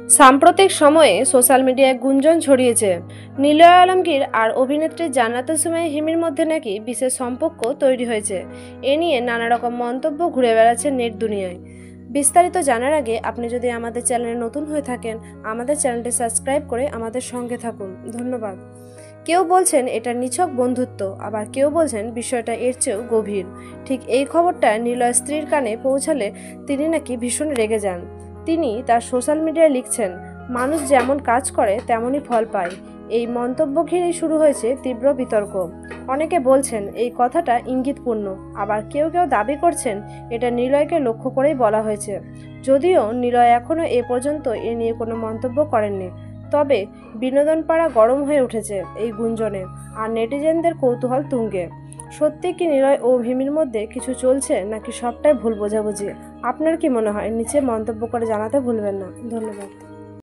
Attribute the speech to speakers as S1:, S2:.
S1: সাম্প্রতিক সময়ে সোশ্যাল মিডিয়ায় গুঞ্জন ছড়িয়েছে নিলয় আলমগীর আর অভিনেত্রী জান্নাতুল সুমাইয়া হিমির মধ্যে নাকি বিশেষ সম্পর্ক তৈরি হয়েছে। এ নিয়ে নানা রকম মন্তব্য ঘুরে বেড়াচ্ছে নেট দুনিয়ায়। বিস্তারিত জানার আগে আপনি যদি আমাদের চ্যানেলে নতুন হয়ে থাকেন, আমাদের চ্যানেলটি সাবস্ক্রাইব করে আমাদের সঙ্গে থাকুন। ধন্যবাদ। কেউ বলছেন এটা নিছক বন্ধুত্ব, আবার কেউ বলছেন বিষয়টা এর চেয়েও গভীর। ঠিক এই খবরটা নিলয় স্ত্রীর কানে পৌঁছালে তিনি নাকি ভীষণ রেগে যান। তিনি তার সোশ্যাল মিডিয়ায় লিখছেন, মানুষ যেমন কাজ করে তেমনই ফল পায়। এই মন্তব্য ঘিরেই শুরু হয়েছে তীব্র বিতর্ক। অনেকে বলছেন এই কথাটা ইঙ্গিতপূর্ণ, আবার কেউ কেউ দাবি করছেন এটা নিলয়কে লক্ষ্য করেই বলা হয়েছে। যদিও নিলয় এখনও এ পর্যন্ত এ নিয়ে কোনো মন্তব্য করেননি, তবে বিনোদন পাড়া গরম হয়ে উঠেছে এই গুঞ্জনে, আর নেটিজেনদের কৌতূহল তুঙ্গে। সত্যি কি নিলয় ও হিমির মধ্যে কিছু চলছে, নাকি সবটাই ভুল বোঝাবুঝি? আপনার কি মনে হয়? নিচে মন্তব্য করে জানাতে ভুলবেন না। ধন্যবাদ।